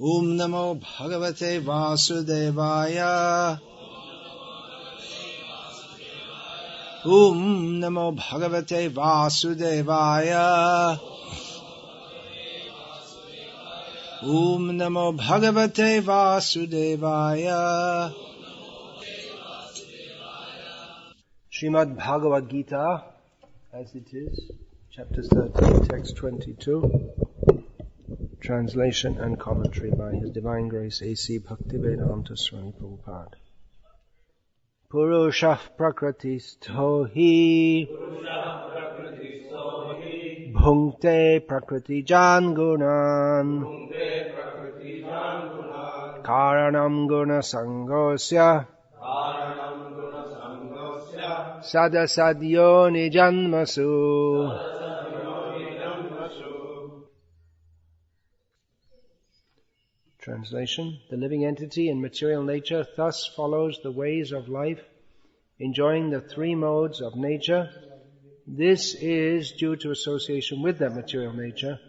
Om Namo Bhagavate Vasudevaya. Om Namo Bhagavate Vasudevaya. Om Namo Bhagavate Vasudevaya. Srimad Bhagavad-gita, as it is, chapter 13, text 22, translation and commentary by His Divine Grace A.C. Bhakti-vedanta Swami Prabhupada. Purushah prakritisto hi bhungte prakriti jan gunan karanam guna sangosya sadasadyo nijanmasu. Translation: the living entity in material nature thus follows the ways of life, enjoying the three modes of nature. This is due to association with that material nature.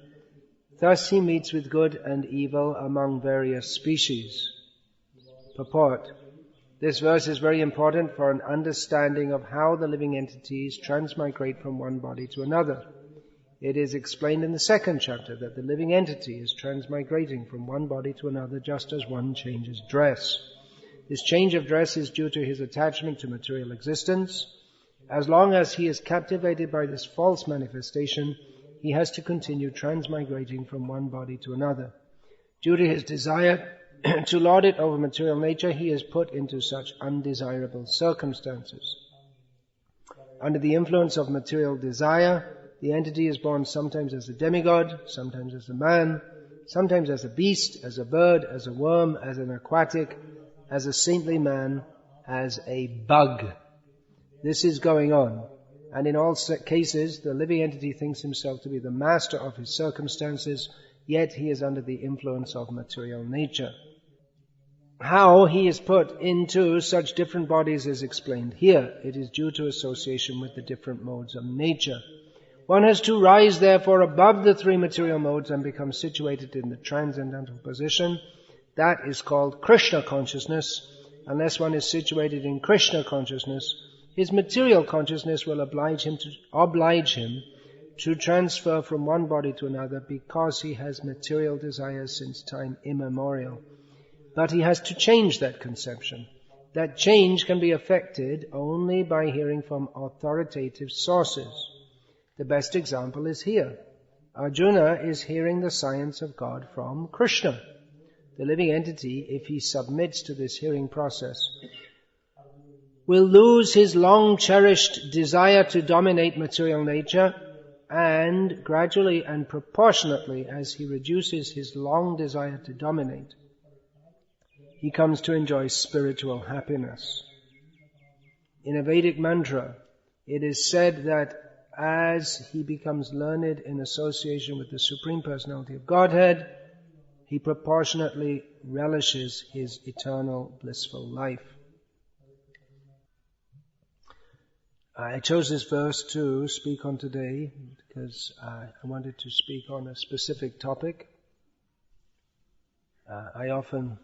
Thus he meets with good and evil among various species. Purport: this verse is very important for an understanding of how the living entities transmigrate from one body to another. It is explained in the second chapter that the living entity is transmigrating from one body to another just as one changes dress. This change of dress is due to his attachment to material existence. As long as he is captivated by this false manifestation, he has to continue transmigrating from one body to another. Due to his desire to lord it over material nature, he is put into such undesirable circumstances. Under the influence of material desire, the entity is born sometimes as a demigod, sometimes as a man, sometimes as a beast, as a bird, as a worm, as an aquatic, as a saintly man, as a bug. This is going on. And in all cases, the living entity thinks himself to be the master of his circumstances, yet he is under the influence of material nature. How he is put into such different bodies is explained here. It is due to association with the different modes of nature. One has to rise, therefore, above the three material modes and become situated in the transcendental position. That is called Krishna consciousness. Unless one is situated in Krishna consciousness, his material consciousness will oblige him to transfer from one body to another because he has material desires since time immemorial. But he has to change that conception. That change can be effected only by hearing from authoritative sources. The best example is here. Arjuna is hearing the science of God from Krishna. The living entity, if he submits to this hearing process, will lose his long-cherished desire to dominate material nature, and gradually and proportionately as he reduces his long desire to dominate, he comes to enjoy spiritual happiness. In a Vedic mantra, it is said that as he becomes learned in association with the Supreme Personality of Godhead, he proportionately relishes his eternal blissful life. I chose this verse to speak on today because I wanted to speak on a specific topic. I often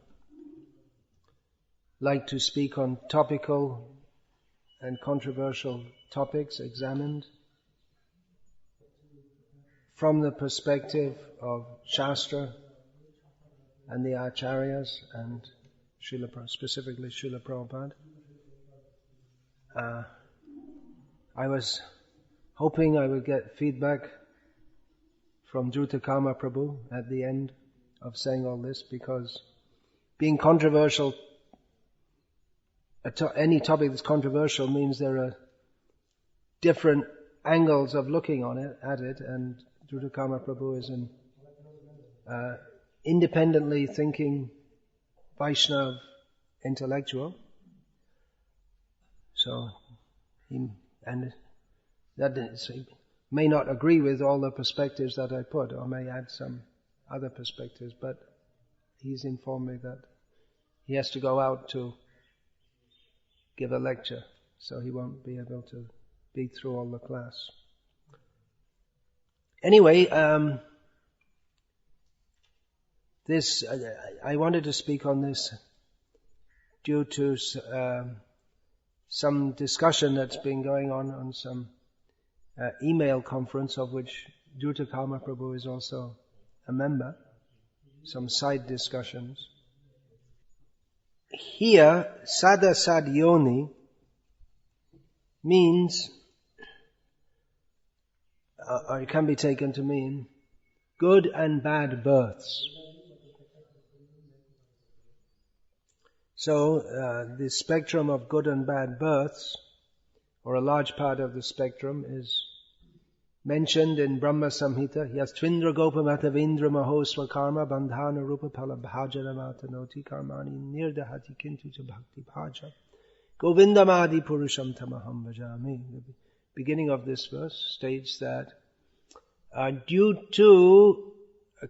like to speak on topical and controversial topics examined from the perspective of Shastra and the Acharyas and specifically Srila Prabhupada. I was hoping I would get feedback from Dhrutakama Prabhu at the end of saying all this, because being controversial, any topic that's controversial means there are different angles of looking at it, and Dhrutakama Prabhu is an independently thinking Vaishnava intellectual. So he may not agree with all the perspectives that I put, or may add some other perspectives, but he's informed me that he has to go out to give a lecture, so he won't be able to be through all the class. Anyway, This, I wanted to speak on this due to some discussion that's been going on some email conference of which Duta Karma Prabhu is also a member, some side discussions. Here, Sada Sad Yoni means, or it can be taken to mean, good and bad births. So, the spectrum of good and bad births, or a large part of the spectrum, is mentioned in Brahma Samhita. Yastvindra gopamata vindra mahosva karma bandhana rupa pala bhajaramata noti karmani nirdahati kintu cha bhakti bhaja govindamadi purusham tamaham bhajami. The beginning of this verse states that due to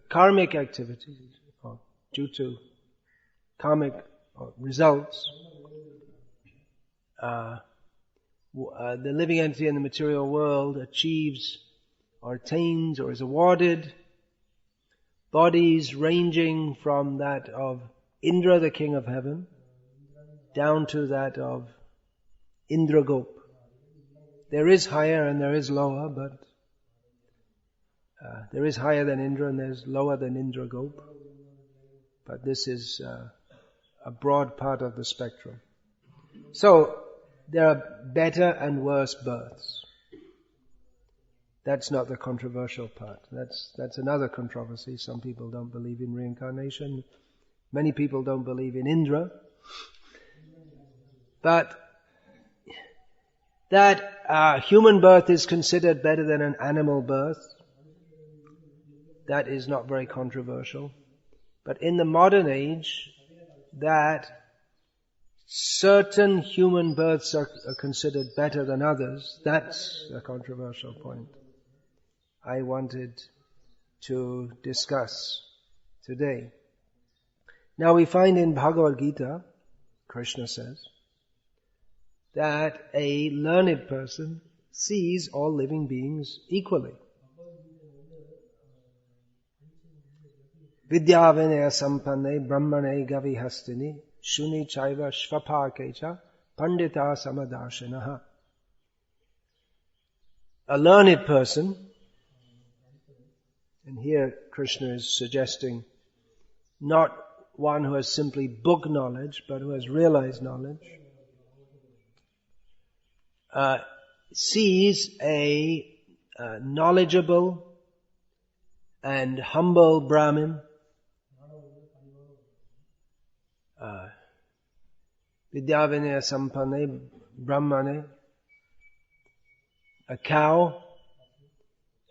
karmic activities, or due to karmic results, the living entity in the material world achieves or attains or is awarded bodies ranging from that of Indra, the king of heaven, down to that of Indragop. There is higher and there is lower, but there is higher than Indra and there's lower than Indragop. But this is a broad part of the spectrum. So, there are better and worse births. That's not the controversial part. That's another controversy. Some people don't believe in reincarnation. Many people don't believe in Indra. But that human birth is considered better than an animal birth, that is not very controversial. But in the modern age, that certain human births are considered better than others, that's a controversial point I wanted to discuss today. Now we find in Bhagavad-gita, Krishna says, that a learned person sees all living beings equally. Vidya vinaya sampanne brahmane gavi hastini shuni chaiva shvapakecha pandita samadarshinaha. A learned person, and here Krishna is suggesting not one who has simply book knowledge, but who has realized knowledge, sees a knowledgeable and humble Brahmin, Vidya vinaya sampanne brahmane, a cow,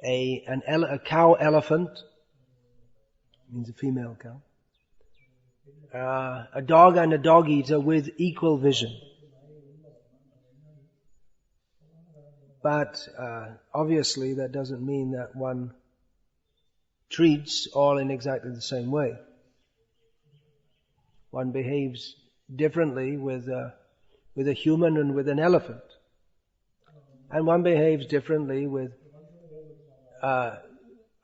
a cow elephant, means a female cow, a dog and a dog eater with equal vision. But obviously that doesn't mean that one treats all in exactly the same way. One behaves differently with a human and with an elephant. And one behaves differently with a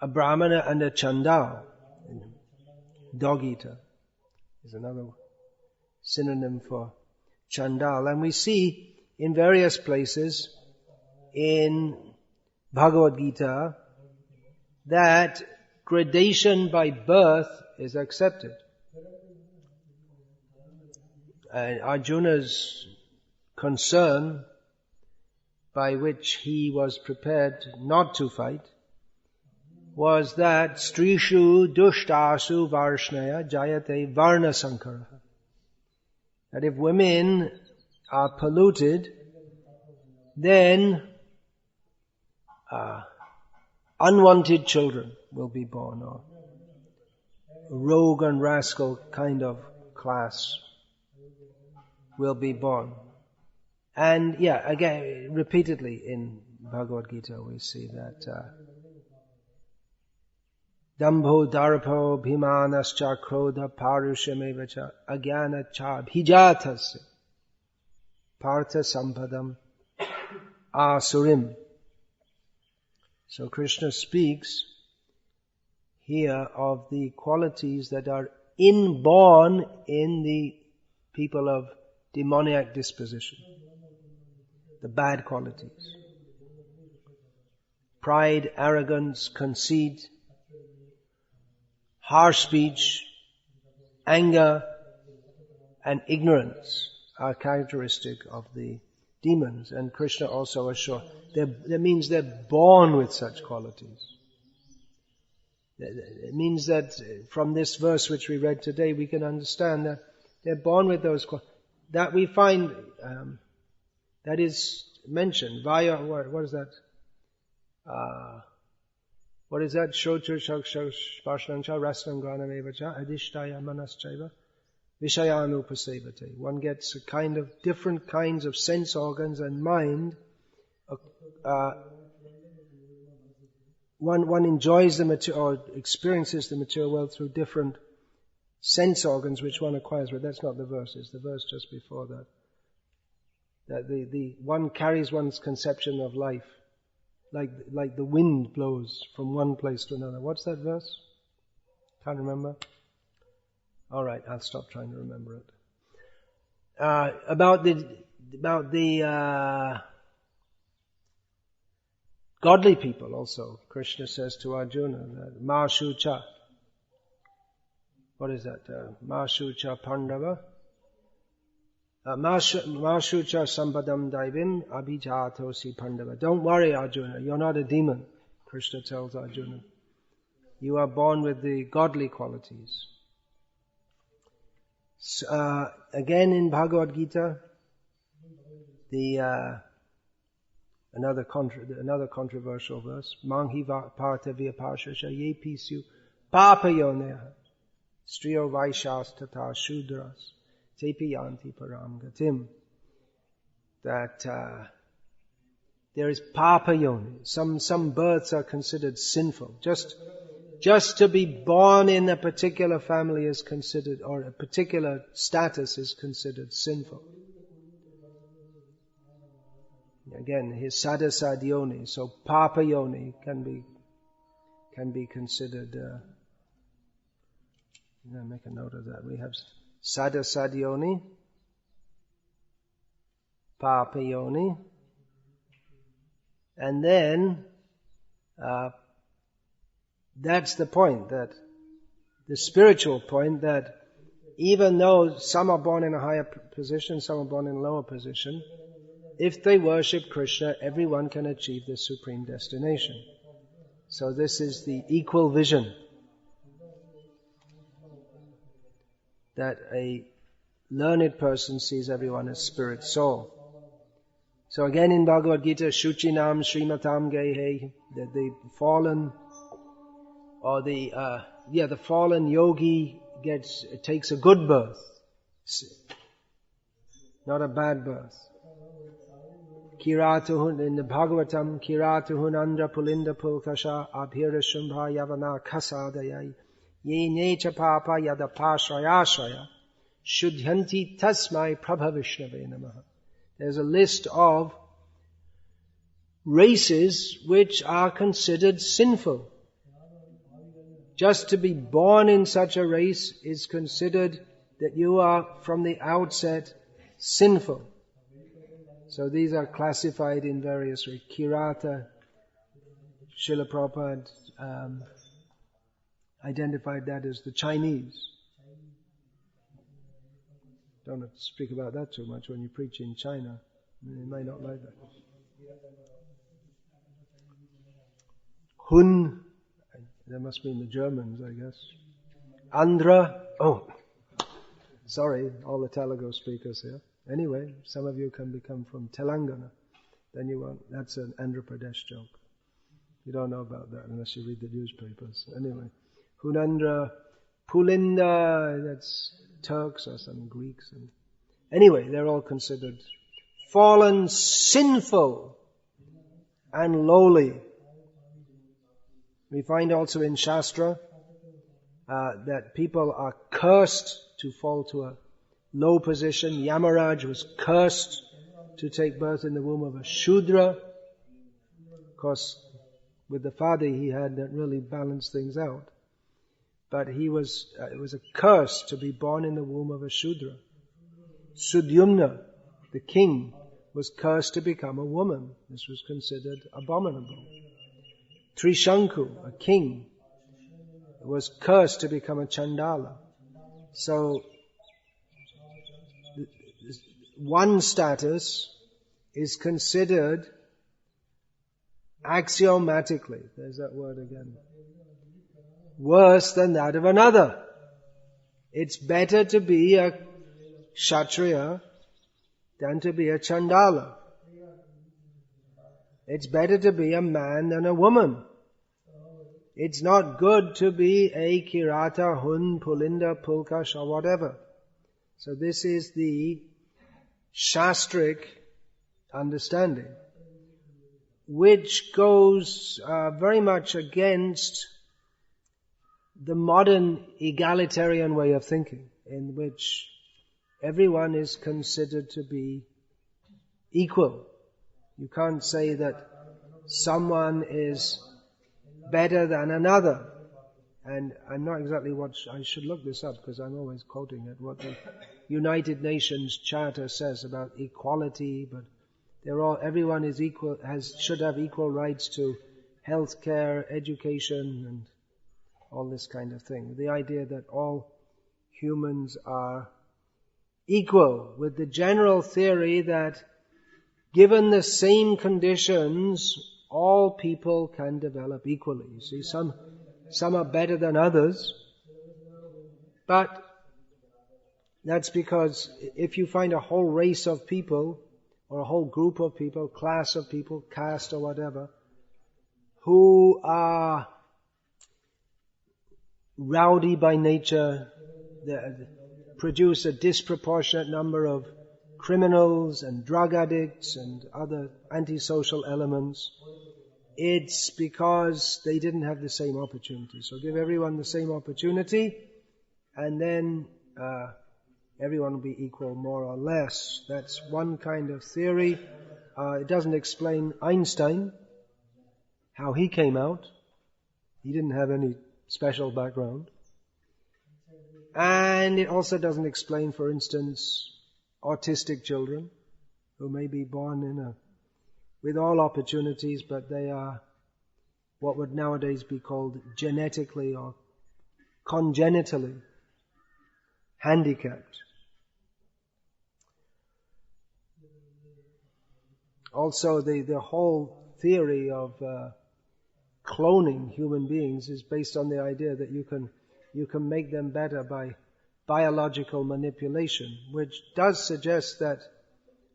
brahmana and a chandal. Dog eater is another synonym for chandal. And we see in various places in Bhagavad-gita that gradation by birth is accepted. And Arjuna's concern, by which he was prepared not to fight, was that strishu dushtasu varshnaya jayate varna sankara. That if women are polluted, then unwanted children will be born, or rogue and rascal kind of class will be born. And again, repeatedly in Bhagavad-gita we see that Dambho darpo bhimanascha krodha parushamevacha agyana cha bhijatasya partha sampadam asurim. So Krishna speaks here of the qualities that are inborn in the people of demoniac disposition. The bad qualities. Pride, arrogance, conceit, harsh speech, anger, and ignorance are characteristic of the demons. And Krishna also assures, that means they're born with such qualities. It means that from this verse which we read today, we can understand that they're born with those qualities. That we find, that is mentioned via, what is that? What is that? Shrotra shaksha sparshancha rasnam granam adhishtaya manaschaiva vishayanupasevate. One gets a kind of different kinds of sense organs and mind. One enjoys the material, or experiences the material world through different sense organs which one acquires. But that's not the verse. It's the verse just before that. That the one carries one's conception of life. Like the wind blows from one place to another. What's that verse? Can't remember. All right, I'll stop trying to remember it. About the godly people also, Krishna says to Arjuna, Ma Shucha. What is that? Ma Shucha Pandava. Ma Shucha Sampadam Daivim Abhijatosi Pandava. Don't worry, Arjuna, you're not a demon, Krishna tells Arjuna. You are born with the godly qualities. Again in Bhagavad-gita, another controversial verse, Manghi Partavya Pashasha Ye Pisu Papayoneha Striyo Vaishas Tata Shudras Tepi Yanti Param Gatim. That there is Papayoni. Some births are considered sinful. Just to be born in a particular family is considered, or a particular status is considered sinful. Again, his Sadasadyoni, so Papayoni can be considered. Make a note of that. We have Sadasadyoni, Papayoni, and then that's the point, that the spiritual point, that even though some are born in a higher position, some are born in a lower position, if they worship Krishna, everyone can achieve the supreme destination. So this is the equal vision that a learned person sees everyone as spirit soul. So again in Bhagavad-gita, Shuchinam Srimatam Gehe, that the fallen, or the fallen yogi takes a good birth, not a bad birth. Kiratuhun in the Bhagavatam, Kiratuhunandra Pulinda Pulkasha Abhira Shumbha Yavana Kasadayai Ye Necha Papa Yadapashrayashaya Shudhyanti Tasmai Prabhavishnave Namaha. There's a list of races which are considered sinful. Just to be born in such a race is considered that you are from the outset sinful. So these are classified in various ways. Kirata, Srila Prabhupada identified that as the Chinese. Don't have to speak about that too much when you preach in China. You may not like that. Hun, that must be in the Germans, I guess. Andhra, sorry, all the Telugu speakers here. Anyway, some of you can become from Telangana. Then you won't. That's an Andhra Pradesh joke. You don't know about that unless you read the newspapers. Anyway, Hunandra, Pulinda, that's Turks or some Greeks. Anyway, they're all considered fallen, sinful, and lowly. We find also in Shastra that people are cursed to fall to a low position. Yamaraj was cursed to take birth in the womb of a Shudra. Of course, with the father he had, that really balanced things out. but it was a curse to be born in the womb of a Shudra. Sudyumna, the king, was cursed to become a woman. This was considered abominable. Trishanku, a king, was cursed to become a Chandala. So, one status is considered axiomatically, there's that word again, worse than that of another. It's better to be a Kshatriya than to be a Chandala. It's better to be a man than a woman. It's not good to be a Kirata, Hun, Pulinda, Pulkash or whatever. So this is the Shastric understanding, which goes very much against the modern egalitarian way of thinking, in which everyone is considered to be equal. You can't say that someone is better than another. And I'm not exactly I should look this up because I'm always quoting it, what the United Nations Charter says about equality, but everyone is equal, should have equal rights to health care, education, and all this kind of thing. The idea that all humans are equal, with the general theory that given the same conditions, all people can develop equally. You see, some are better than others, but that's because if you find a whole race of people, or a whole group of people, class of people, caste or whatever, who are rowdy by nature, produce a disproportionate number of criminals and drug addicts and other antisocial elements, it's because they didn't have the same opportunity. So give everyone the same opportunity, and then everyone will be equal more or less. That's one kind of theory. It doesn't explain Einstein, how he came out. He didn't have any special background. And it also doesn't explain, for instance, autistic children who may be born with all opportunities, but they are what would nowadays be called genetically or congenitally handicapped. Also, the whole theory of cloning human beings is based on the idea that you can make them better by biological manipulation, which does suggest that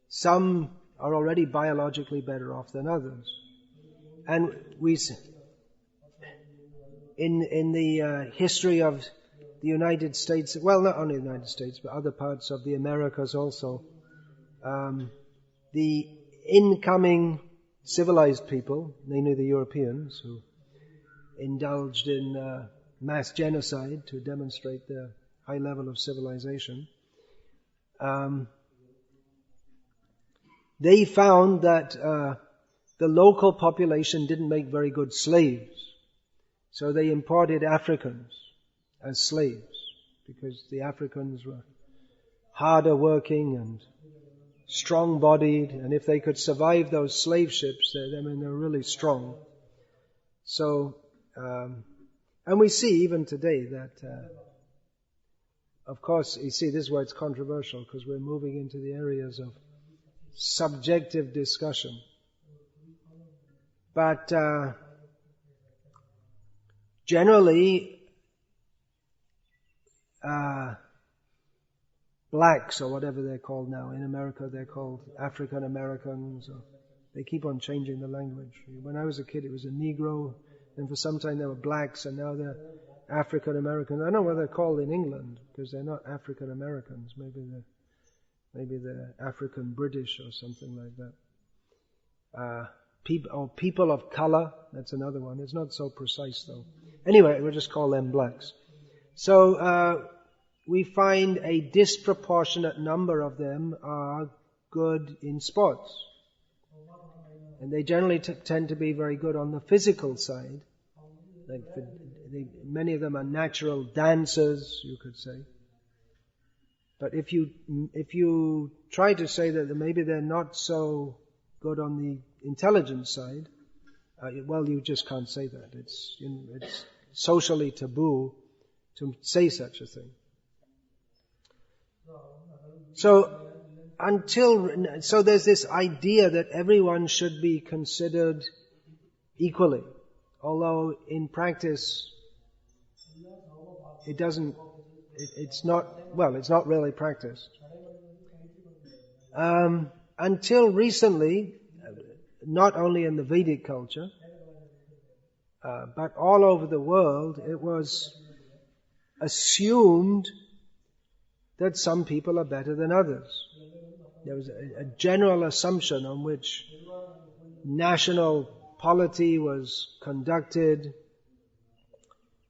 some are already biologically better off than others. And in the history of the United States, well, not only the United States, but other parts of the Americas also, the incoming civilized people, namely the Europeans, who indulged in mass genocide to demonstrate their high level of civilization, they found that the local population didn't make very good slaves. So they imported Africans as slaves, because the Africans were harder working and strong-bodied, and if they could survive those slave ships, they're really strong. So, and we see even today that, of course, you see this is why it's controversial, because we're moving into the areas of subjective discussion. But generally, blacks, or whatever they're called now, in America they're called African Americans, or they keep on changing the language. When I was a kid it was a Negro, and for some time they were blacks, and now they're African Americans. I don't know what they're called in England, because they're not African Americans. Maybe they're African British or something like that. People of color, that's another one. It's not so precise though. Anyway, we'll just call them blacks. So we find a disproportionate number of them are good in sports. And they generally tend to be very good on the physical side, like Many of them are natural dancers, you could say. But if you try to say that maybe they're not so good on the intelligence side, well, you just can't say that. It's socially taboo to say such a thing. So there's this idea that everyone should be considered equally, although in practice it's not really practiced. Until recently, not only in the Vedic culture, but all over the world, it was assumed that some people are better than others. There was a general assumption on which national polity was conducted.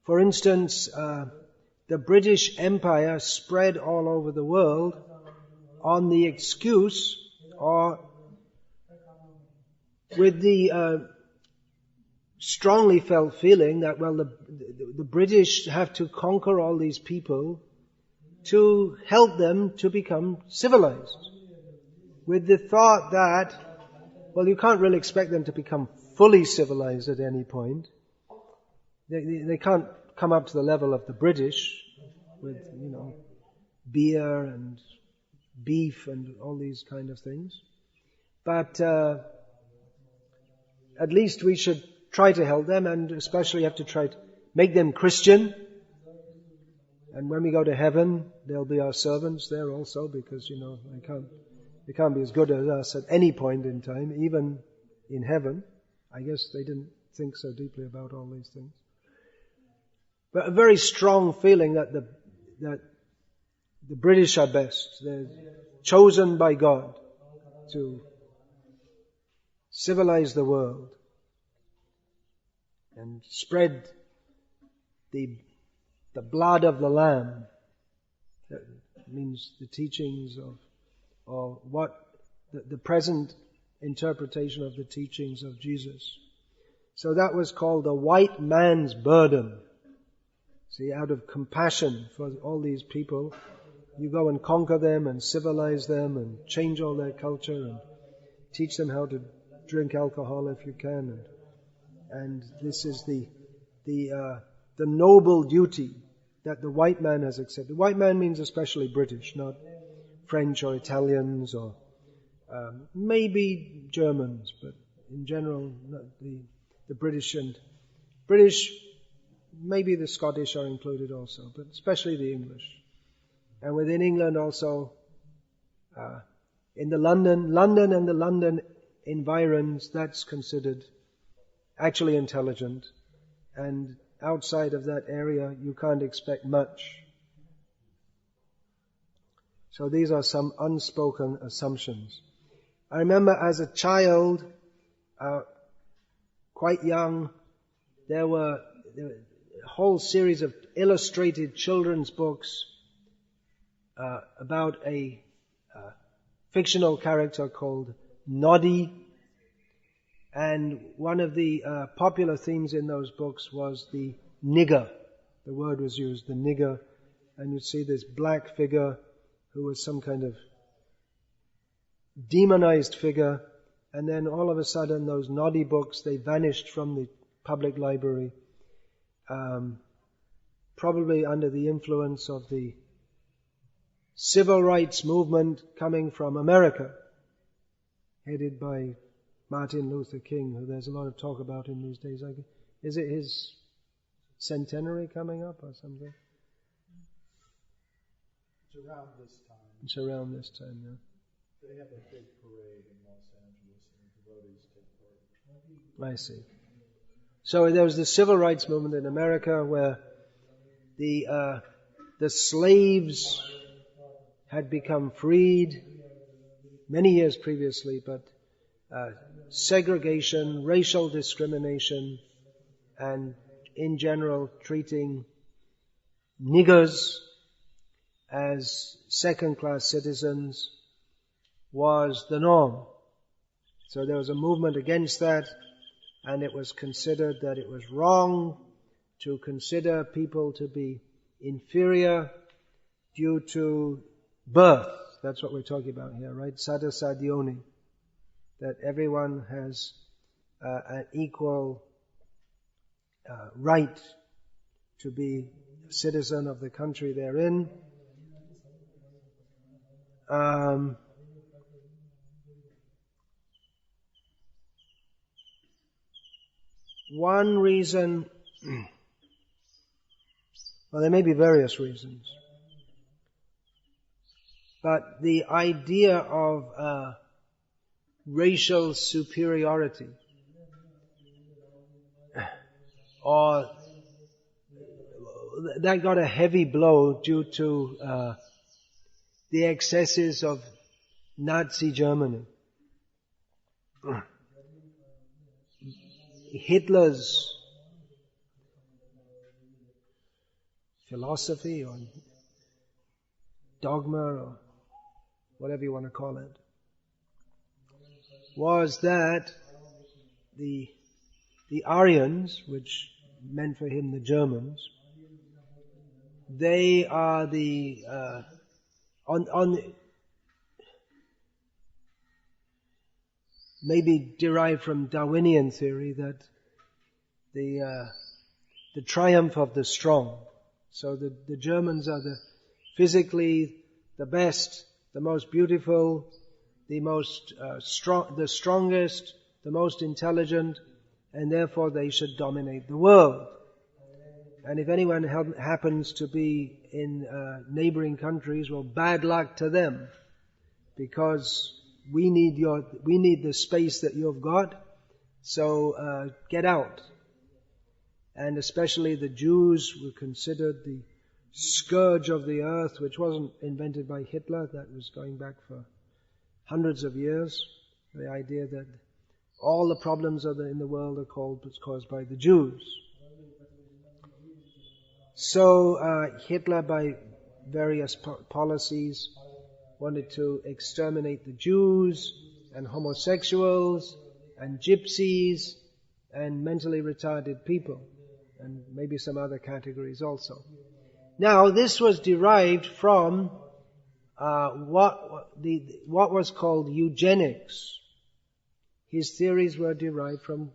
For instance, the British Empire spread all over the world on the excuse, or with the strongly felt feeling that, well, the British have to conquer all these people to help them to become civilized. With the thought that, well, you can't really expect them to become fully civilized at any point. They can't come up to the level of the British with, beer and beef and all these kind of things. But at least we should try to help them, and especially have to try to make them Christian. And when we go to heaven, they'll be our servants there also, because, they can't be as good as us at any point in time, even in heaven. I guess they didn't think so deeply about all these things. But a very strong feeling that the British are best. They're chosen by God to civilize the world and spread the blood of the Lamb. That means the teachings or what the present interpretation of the teachings of Jesus. So that was called the white man's burden. See, out of compassion for all these people, you go and conquer them and civilize them and change all their culture and teach them how to drink alcohol if you can. And this is the noble duty that the white man has accepted. White man means especially British, not French or Italians or maybe Germans, but in general the British, maybe the Scottish are included also, but especially the English. And within England also, in the London and the London environs, that's considered actually intelligent. And outside of that area, you can't expect much. So these are some unspoken assumptions. I remember as a child, quite young, there were a whole series of illustrated children's books about a fictional character called Nadu. And one of the popular themes in those books was the nigger. The word was used, the nigger. And you'd see this black figure who was some kind of demonized figure. And then all of a sudden those Nadu books, they vanished from the public library. Probably under the influence of the civil rights movement coming from America, headed by Martin Luther King, who there's a lot of talk about in these days. Is it his centenary coming up or something? It's around this time. It's around this time, yeah. They have a big parade in Los Angeles and devotees take part. I see. So there was the civil rights movement in America where the slaves had become freed many years previously, but segregation, racial discrimination, and in general treating niggers as second-class citizens was the norm. So there was a movement against that, and it was considered that it was wrong to consider people to be inferior due to birth. That's what we're talking about here, right? Sada Sadyoni. That everyone has an equal right to be a citizen of the country they're in. One reason, well, there may be various reasons, but the idea of racial superiority or that got a heavy blow due to the excesses of Nazi Germany. Hitler's philosophy or dogma or whatever you want to call it was that the Aryans, which meant for him the Germans, they are the maybe derived from Darwinian theory that the triumph of the strong. So the Germans are physically the best, the most beautiful, the most the strongest, the most intelligent, and therefore they should dominate the world. And if anyone happens to be in neighboring countries, well, bad luck to them, because we need the space that you've got, so get out. And especially the Jews were considered the scourge of the earth, which wasn't invented by Hitler, that was going back for hundreds of years. The idea that all the problems in the world are caused by the Jews. So Hitler, by various policies, wanted to exterminate the Jews and homosexuals and gypsies and mentally retarded people, and maybe some other categories also. Now, this was derived from what was called eugenics. His theories were derived from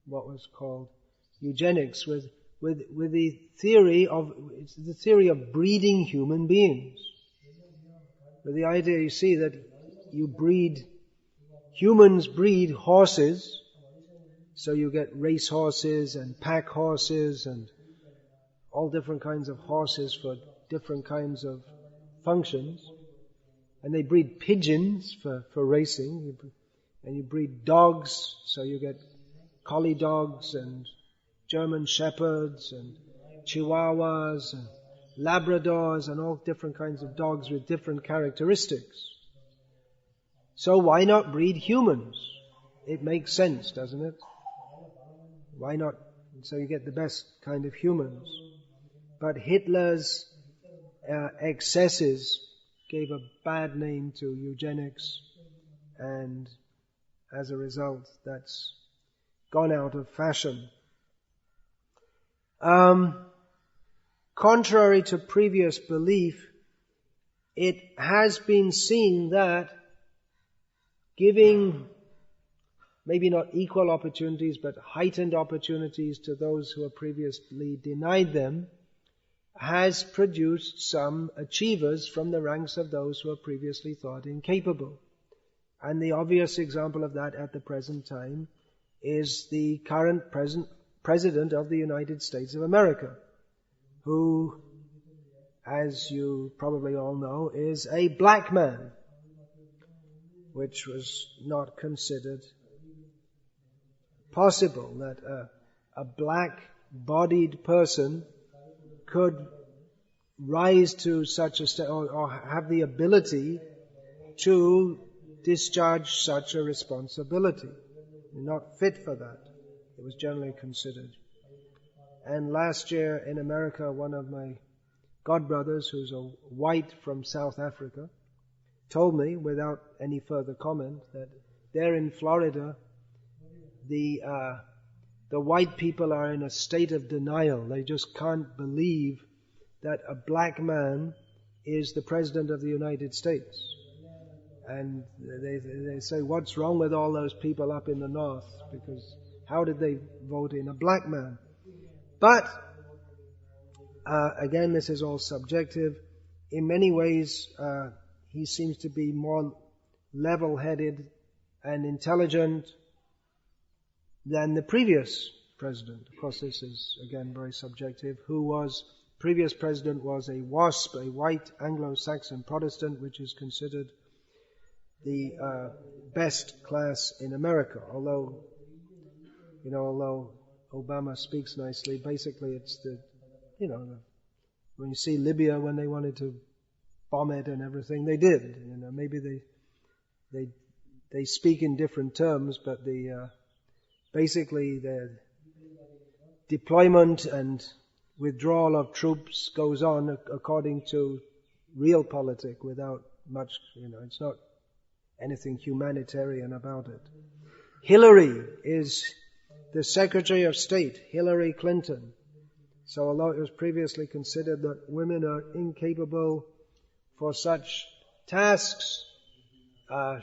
what was called eugenics, with the theory of breeding human beings. With the idea, you see, that humans breed horses, so you get race horses and pack horses and all different kinds of horses for different kinds of functions. And they breed pigeons for racing, and you breed dogs, so you get collie dogs and German shepherds and chihuahuas and Labradors and all different kinds of dogs with different characteristics. So why not breed humans? It makes sense, doesn't it? Why not? So you get the best kind of humans. But Hitler's excesses gave a bad name to eugenics, and as a result, that's gone out of fashion. Contrary to previous belief, it has been seen that giving maybe not equal opportunities, but heightened opportunities to those who were previously denied them has produced some achievers from the ranks of those who were previously thought incapable. And the obvious example of that at the present time is the current President of the United States of America, who, as you probably all know, is a black man, which was not considered possible, that a black-bodied person could rise to such a state or have the ability to discharge such a responsibility. You're not fit for that. It was generally considered. And last year in America, one of my godbrothers, who's a white from South Africa, told me, without any further comment, that there in Florida, the the white people are in a state of denial. They just can't believe that a black man is the President of the United States. And they say, what's wrong with all those people up in the north? Because how did they vote in a black man? But, again, this is all subjective. In many ways, he seems to be more level-headed and intelligent than the previous president. Of course, this is, again, very subjective. Previous president was a WASP, a white Anglo-Saxon Protestant, which is considered the best class in America. Although Obama speaks nicely, basically it's when you see Libya, when they wanted to bomb it and everything, they did. Maybe they speak in different terms, but basically the deployment and withdrawal of troops goes on according to realpolitik without much, it's not anything humanitarian about it. Hillary is the Secretary of State, Hillary Clinton. So although it was previously considered that women are incapable for such tasks,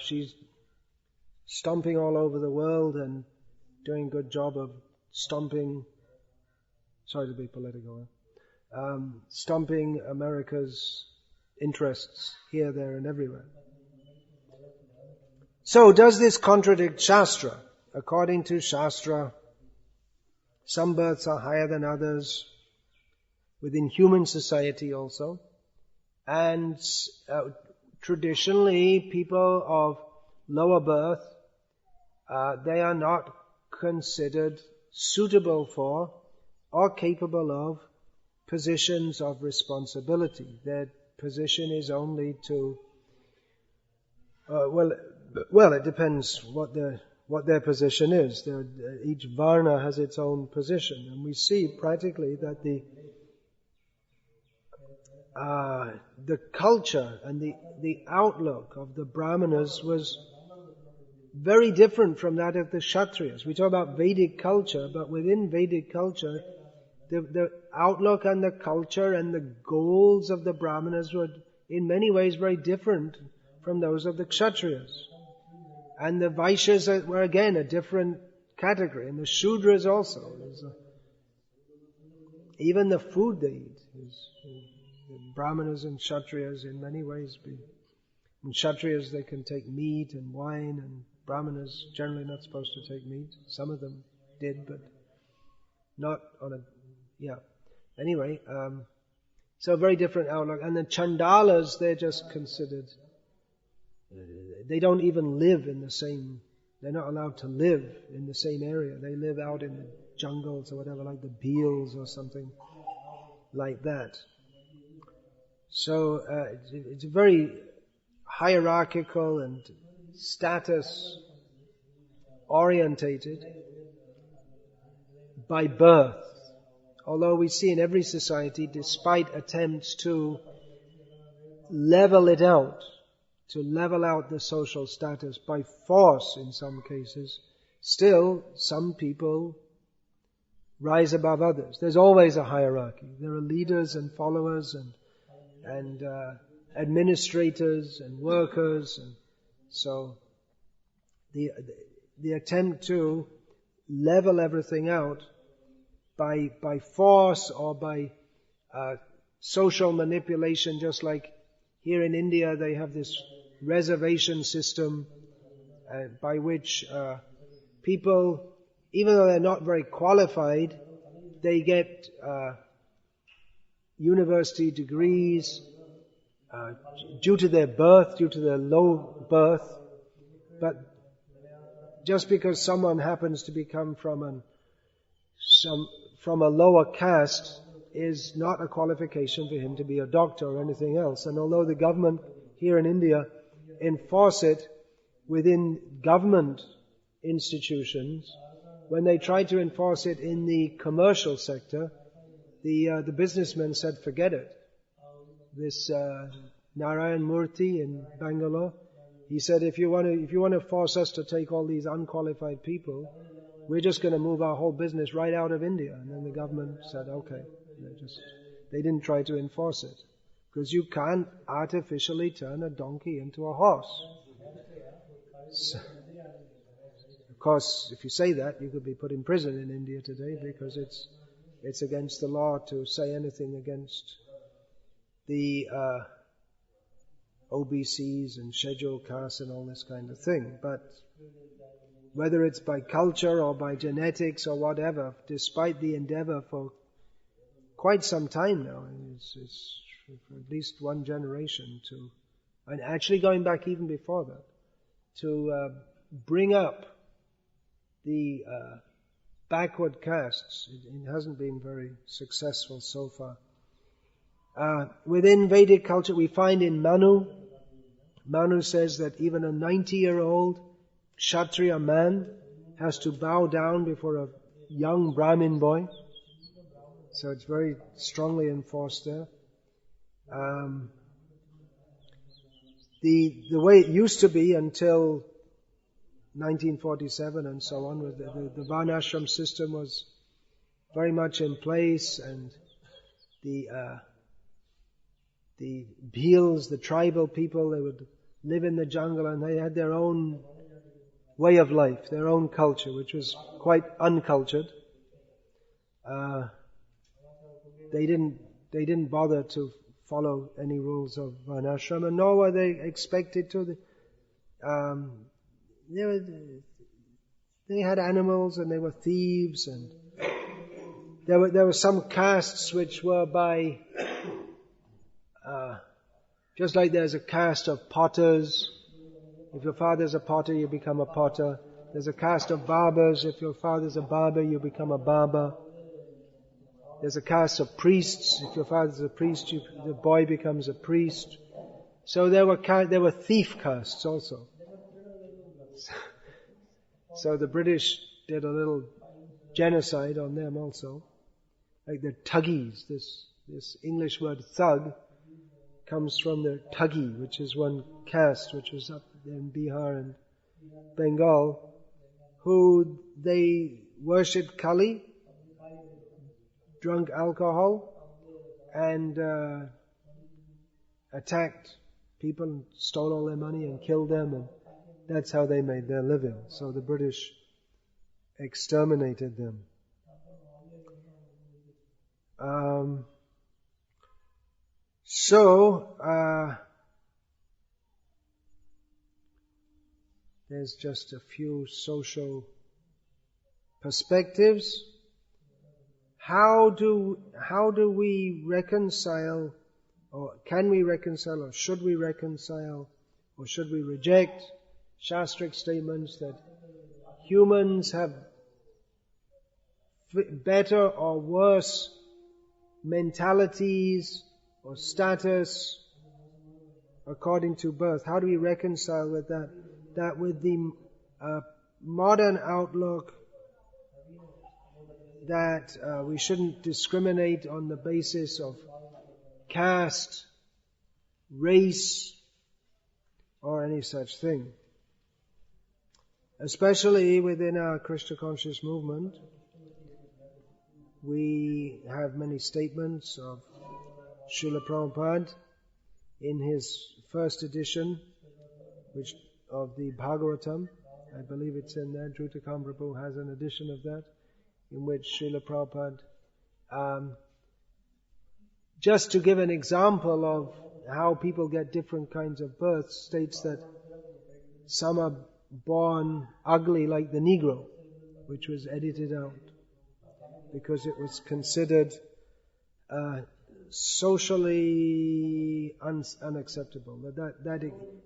she's stomping all over the world and doing a good job of stomping, sorry to be political, stomping America's interests here, there and everywhere. So does this contradict Shastra? According to Shastra, some births are higher than others within human society also. And traditionally, people of lower birth, they are not considered suitable for or capable of positions of responsibility. Their position is only to, well, it depends what their position is. Each varna has its own position, and we see practically that the culture and the outlook of the brahmanas was very different from that of the Kshatriyas. We talk about Vedic culture, but within Vedic culture, the outlook and the culture and the goals of the brahmanas were in many ways very different from those of the Kshatriyas. And the Vaishyas were again a different category, and the Shudras also. Even the food they eat is Brahmanas and Kshatriyas in many ways. In Kshatriyas they can take meat and wine, and Brahmanas generally not supposed to take meat. Some of them did, but not on a, Anyway, so a very different outlook. And the Chandalas, they're just considered, they don't even live in the same, they're not allowed to live in the same area. They live out in the jungles or whatever, like the Beals or something like that. So it's very hierarchical and status orientated by birth. Although we see in every society, despite attempts to level it out, to level out the social status by force in some cases, still some people rise above others. There's always a hierarchy. There are leaders and followers and administrators and workers, and so the attempt to level everything out by force or by social manipulation, just like here in India they have this reservation system by which people, even though they're not very qualified, they get university degrees due to their birth, due to their low birth. But just because someone happens to become from a lower caste is not a qualification for him to be a doctor or anything else. And although the government here in India enforce it within government institutions, when they try to enforce it in the commercial sector, the businessmen said, forget it. This Narayan Murthy in Bangalore, he said, if you want to force us to take all these unqualified people, we're just going to move our whole business right out of India. And then the government said, okay. They didn't try to enforce it. Because you can't artificially turn a donkey into a horse. So, of course, if you say that, you could be put in prison in India today because it's against the law to say anything against the OBCs and scheduled castes and all this kind of thing. But whether it's by culture or by genetics or whatever, despite the endeavor for quite some time now, it's for at least one generation to, and actually going back even before that, to bring up the backward castes. It hasn't been very successful so far. Within Vedic culture, we find in Manu says that even a 90-year-old Kshatriya man has to bow down before a young Brahmin boy. So it's very strongly enforced there. The way it used to be until 1947 and so on, the Varnashram system was very much in place, and the Bhils, the tribal people, they would live in the jungle and they had their own way of life, their own culture, which was quite uncultured. They didn't bother to follow any rules of Varnashram, and nor were they expected to. They had animals and they were thieves, and there were some castes which were by just like there's a caste of potters. If your father's a potter, you become a potter. There's a caste of barbers. If your father's a barber, you become a barber. There's a caste of priests. If your father's a priest, the boy becomes a priest. So there were thief castes also. So the British did a little genocide on them also. Like the Thuggies. This English word thug comes from the Thuggi, which is one caste which was up in Bihar and Bengal, who they worshipped Kali, drunk alcohol, and attacked people and stole all their money and killed them, and that's how they made their living. So the British exterminated them. There's just a few social perspectives. How do we reconcile, or can we reconcile, or should we reconcile, or should we reject Shastric statements that humans have better or worse mentalities or status according to birth? How do we reconcile with that? That with the modern outlook that we shouldn't discriminate on the basis of caste, race, or any such thing. Especially within our Krishna conscious movement, we have many statements of Srila Prabhupada in his first edition, of the Bhagavatam. I believe it's in there. Drutakam Prabhu has an edition of that, in which Srila Prabhupada, just to give an example of how people get different kinds of births, states that some are born ugly like the Negro, which was edited out because it was considered socially unacceptable.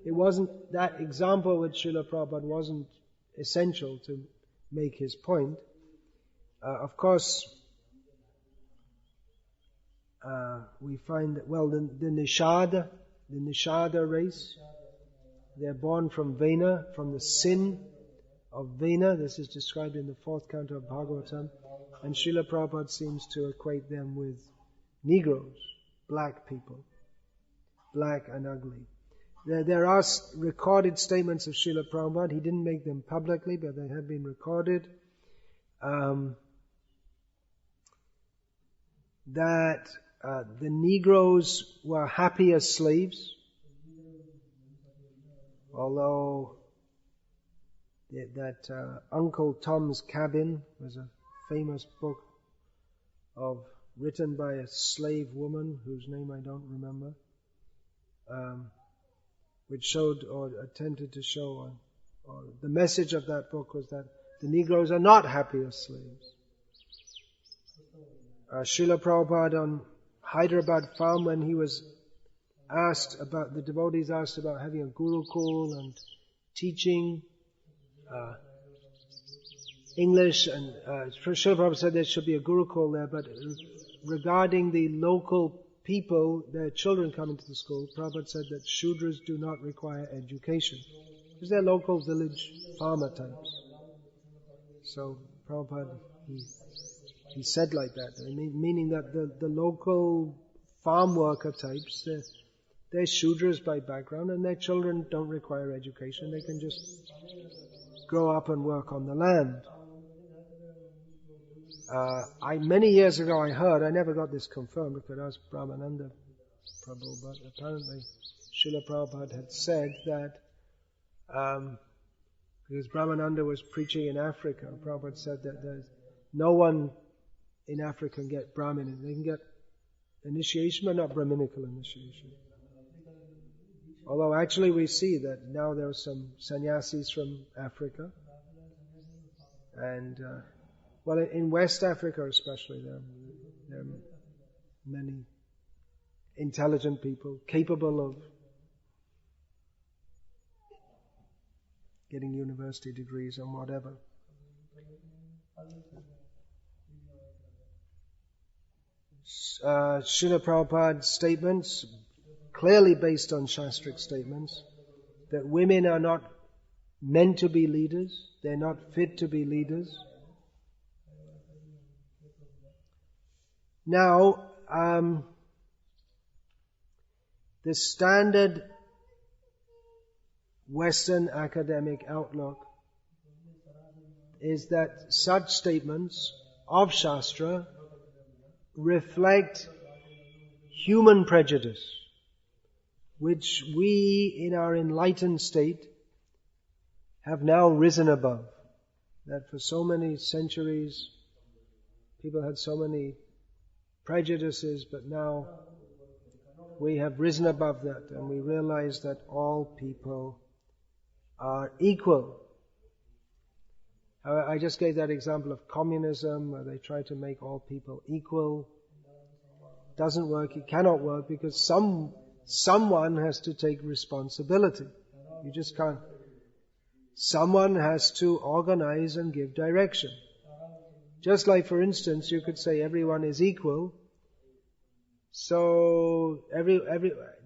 It wasn't, that example with Srila Prabhupada wasn't essential to make his point. Of course, we find that, the Nishada race, they're born from Vena, from the sin of Vena. This is described in the 4th canto of Bhagavatam. And Srila Prabhupada seems to equate them with Negroes, black people, black and ugly. There are recorded statements of Srila Prabhupada. He didn't make them publicly, but they have been recorded. that the Negroes were happy as slaves, although that Uncle Tom's Cabin was a famous book written by a slave woman whose name I don't remember, which showed or attempted to show, or the message of that book was that the Negroes are not happy as slaves. Srila Prabhupada on Hyderabad farm, when he was the devotees asked about having a gurukul and teaching English, and Srila Prabhupada said there should be a gurukul there, but regarding the local people, their children coming to the school, Prabhupada said that Shudras do not require education, because they're local village farmer types. So Prabhupada, he said like that, meaning that the local farm worker types, they're Shudras by background, and their children don't require education. They can just grow up and work on the land. Many years ago I heard, I never got this confirmed, because I asked Brahmananda Prabhu, but apparently Srila Prabhupada had said that, because Brahmananda was preaching in Africa, Prabhupada said that there's no one in Africa can get Brahmin. They can get initiation, but not Brahminical initiation. Although actually we see that now there are some sannyasis from Africa, and in West Africa especially, there are many intelligent people capable of getting university degrees and whatever. Srila Prabhupada's statements, clearly based on Shastric statements, that women are not meant to be leaders, they're not fit to be leaders. Now, the standard Western academic outlook is that such statements of Shastra reflect human prejudice, which we in our enlightened state have now risen above. That for so many centuries people had so many prejudices, but now we have risen above that and we realize that all people are equal. I just gave that example of communism, where they try to make all people equal. Doesn't work, it cannot work, because someone has to take responsibility. You just can't. Someone has to organize and give direction. Just like, for instance, you could say everyone is equal. So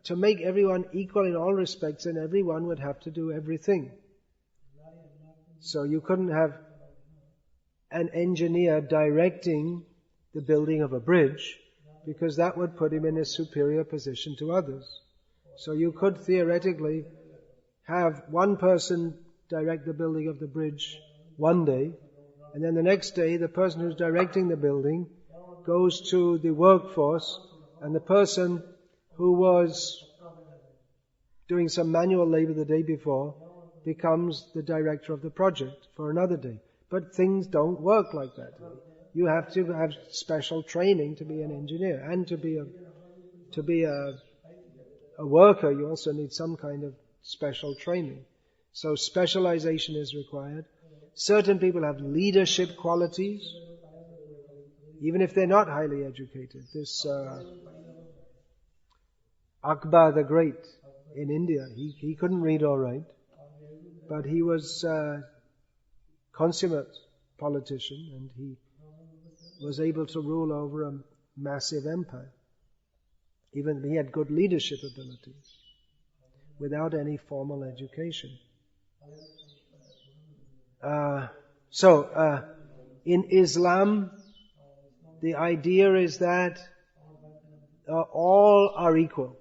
to make everyone equal in all respects, then everyone would have to do everything. So you couldn't have an engineer directing the building of a bridge, because that would put him in a superior position to others. So you could theoretically have one person direct the building of the bridge one day, and then the next day the person who's directing the building goes to the workforce, and the person who was doing some manual labor the day before becomes the director of the project for another day. But things don't work like that. You have to have special training to be an engineer, and to be a worker you also need some kind of special training. So specialization is required. Certain people have leadership qualities, even if they're not highly educated. This Akbar the Great in India, he couldn't read or write, but he was a consummate politician, and he was able to rule over a massive empire. Even he had good leadership abilities without any formal education. In Islam, the idea is that all are equal.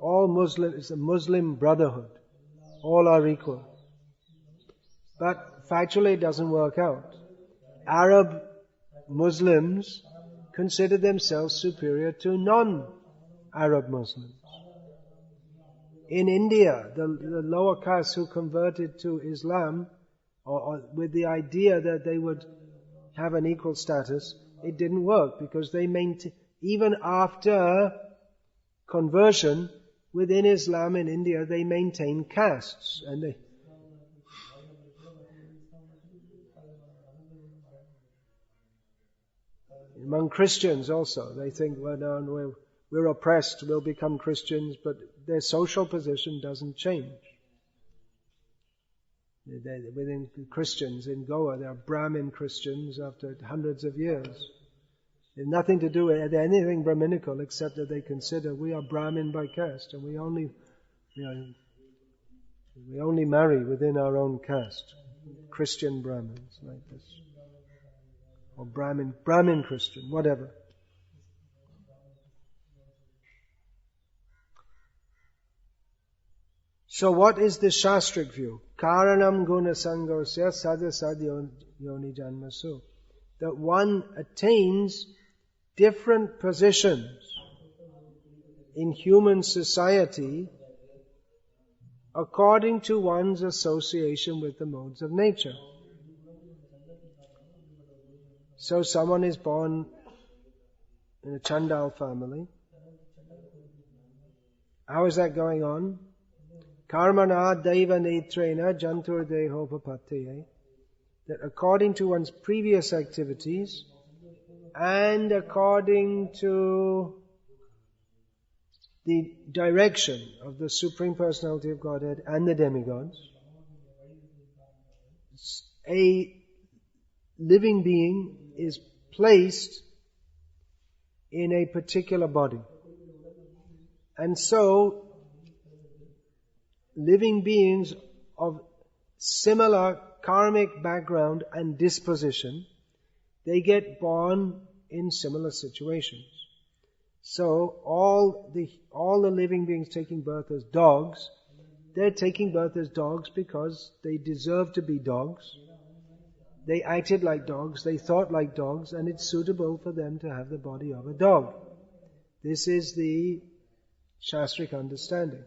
All Muslim is a Muslim brotherhood. All are equal. But factually it doesn't work out. Arab Muslims consider themselves superior to non-Arab Muslims. In India, the lower castes who converted to Islam, or with the idea that they would have an equal status, it didn't work because they even after conversion within Islam in India, they maintain castes, and among Christians also, they think, well, no, we're oppressed, we'll become Christians, but their social position doesn't change. Within Christians in Goa, there are Brahmin Christians after hundreds of years. There's nothing to do with anything Brahminical except that they consider we are Brahmin by caste and we only marry within our own caste. Christian Brahmins like this. Or Brahmin Christian, whatever. So what is the Shastric view? Karanam guna sangosya sadasad yoni janmasu. That one attains different positions in human society according to one's association with the modes of nature. So someone is born in a Chandal family. How is that going on? Karmana deva netrena jantur deho papatye. That according to one's previous activities and according to the direction of the Supreme Personality of Godhead and the demigods, a living being is placed in a particular body. And so, living beings of similar karmic background and disposition, they get born in similar situations. So all the living beings taking birth as dogs, they're taking birth as dogs because they deserve to be dogs. They acted like dogs, they thought like dogs, and it's suitable for them to have the body of a dog. This is the Shastric understanding.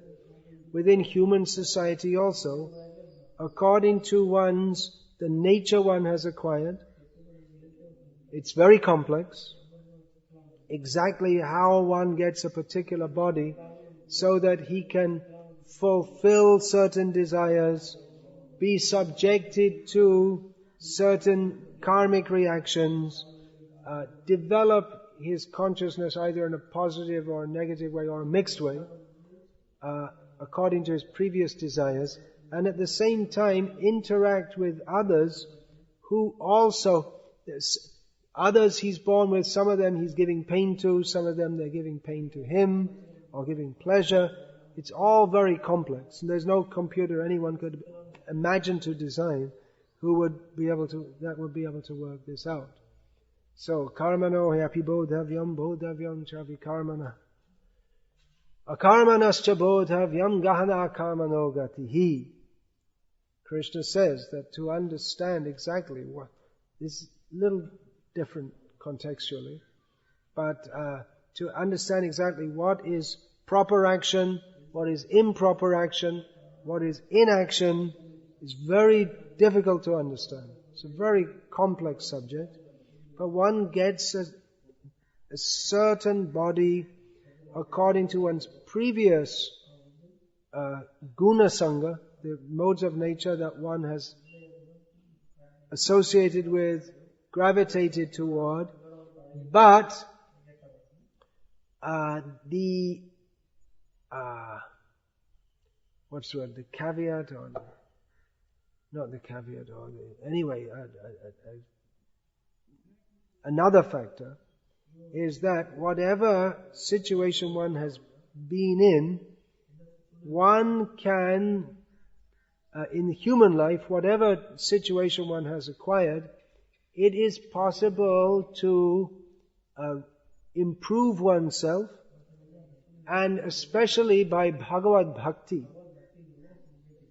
Within human society also, according to the nature one has acquired, it's very complex. Exactly how one gets a particular body so that he can fulfill certain desires, be subjected to certain karmic reactions, develop his consciousness either in a positive or a negative way or a mixed way, according to his previous desires, and at the same time interact with others who also, others he's born with, some of them he's giving pain to, some of them they're giving pain to him, or giving pleasure. It's all very complex, and there's no computer anyone could imagine to design that would be able to work this out. So, karmano hyapi bodhavyam chavi karmana. Akarmanascha bodhavyam gahana karmano gatihi. Krishna says that to understand exactly what, this little different contextually, but to understand exactly what is proper action, what is improper action, what is inaction, is very difficult to understand. It's a very complex subject, but one gets a certain body according to one's previous guna sangha, the modes of nature that one has associated with, gravitated toward, but the caveat, or not the caveat, or anyway, another factor is that whatever situation one has been in, one can, in human life, whatever situation one has acquired, it is possible to improve oneself, and especially by Bhagavad-gita.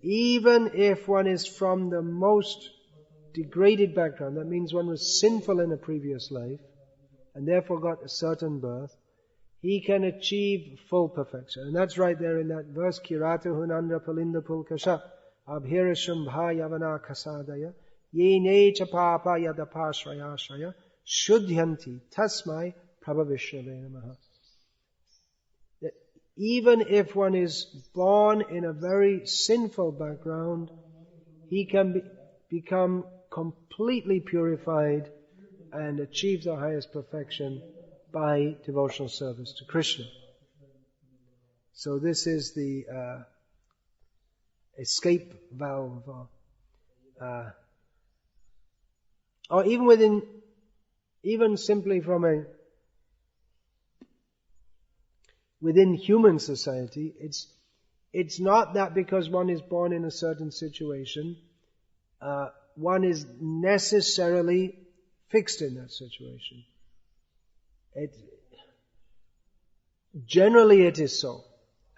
Even if one is from the most degraded background, that means one was sinful in a previous life, and therefore got a certain birth, he can achieve full perfection. And that's right there in that verse, Kirata Hunandra Palinda Pulkasha, Abhirashambha Yavana Kasadaya, Ye Necha Papa Yadapashrayashraya, Shuddhyanti Tasmai Prabhavishwave Namaha. That even if one is born in a very sinful background, he can become completely purified and achieve the highest perfection by devotional service to Krishna. So this is the escape valve, or even simply from within human society, it's not that because one is born in a certain situation, one is necessarily fixed in that situation. Generally it is so.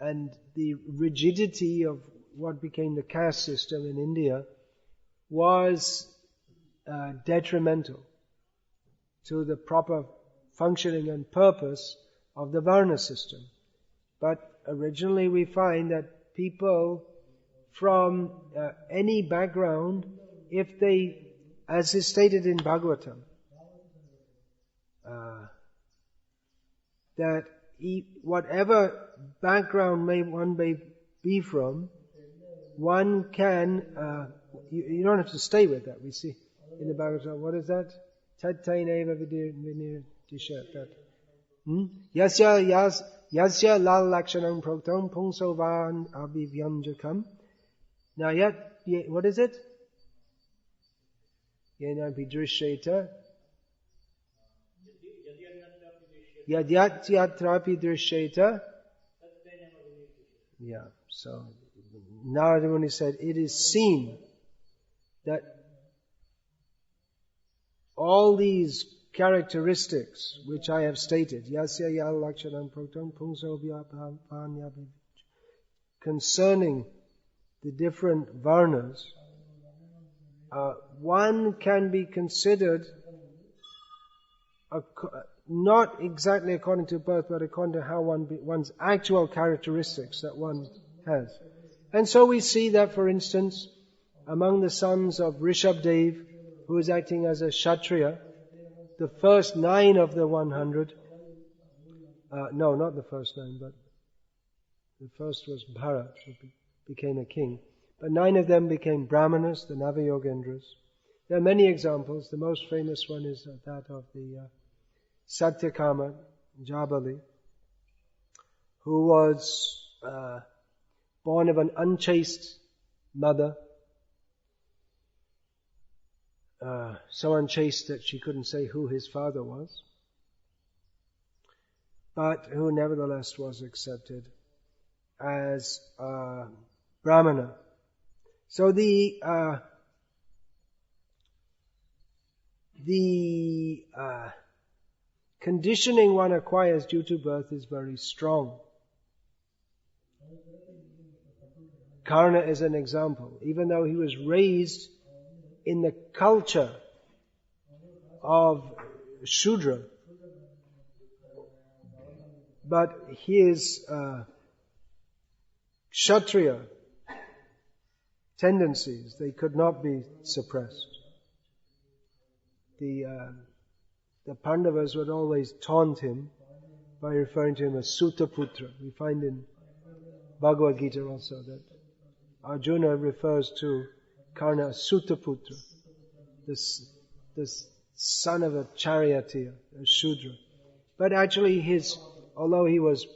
And the rigidity of what became the caste system in India was detrimental to the proper functioning and purpose of the Varna system. But originally we find that people from any background, if they, as is stated in Bhagavatam, that whatever background one may be from, one can, you don't have to stay with that. We see in the Bhagavatam, what is that? Tattaineva vinir dishat. Yasya lal lakshanam proktam pungsovan abhivyanjakam. Now what is it? Yena vidrisheta. Yadyatrapi drisheta. Yeah, so Narada Muni said, it is seen that all these characteristics which I have stated, yasya yal lakshanam proktam pungso vyapanyabhi, concerning the different varnas, one can be considered not exactly according to birth, but according to how one's actual characteristics that one has. And so we see that, for instance, among the sons of Rishabdev, who is acting as a Kshatriya, the first 9 of the 100, no, not the first 9, but the first was Bharat, who became a king. But 9 of them became Brahmanas, the Navayogendras. There are many examples. The most famous one is that of the Satyakama Jabali, who was born of an unchaste mother, so unchaste that she couldn't say who his father was, but who nevertheless was accepted as Brahmana. So the conditioning one acquires due to birth is very strong. Karna is an example. Even though he was raised in the culture of Shudra, but his Kshatriya tendencies, they could not be suppressed. The Pandavas would always taunt him by referring to him as Sutaputra. We find in Bhagavad-gita also that Arjuna refers to Karna as Sutaputra, the son of a charioteer, a Shudra. But actually although he was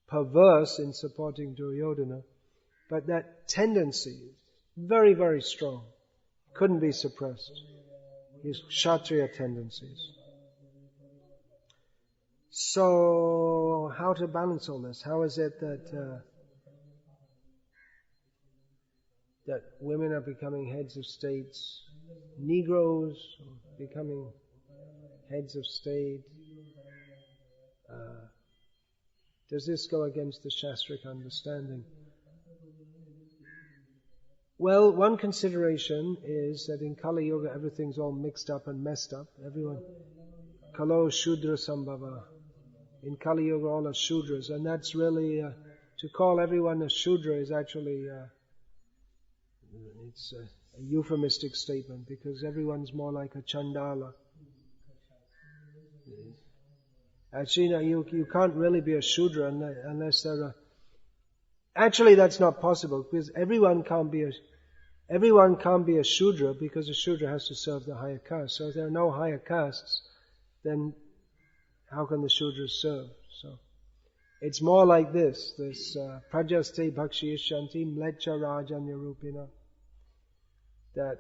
perverse in supporting Duryodhana, but that tendency is very, very strong. Couldn't be suppressed. His Kshatriya tendencies. So, how to balance all this? How is it that women are becoming heads of states, Negroes are becoming heads of state? Does this go against the Shastric understanding? Well, one consideration is that in Kali Yuga everything's all mixed up and messed up. Everyone, Kalo Shudra Sambhava. In Kali Yuga all are Shudras, and that's really, to call everyone a Shudra is actually, it's a euphemistic statement, because everyone's more like a Chandala. Actually, you can't really be a Shudra unless there are... Actually, that's not possible, because everyone can't be a Shudra, because a Shudra has to serve the higher caste. So if there are no higher castes, then how can the Shudras serve? So it's more like this Prajaste Bhakshiyashanti Mlecha Rajanya Rupina, that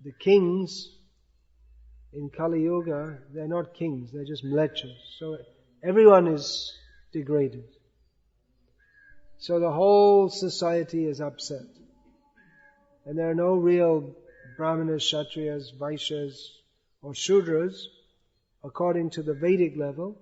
the kings in Kali Yuga, they're not kings, they're just mlechas. So everyone is degraded. So the whole society is upset. And there are no real Brahmanas, Kshatriyas, Vaishyas or Shudras according to the Vedic level.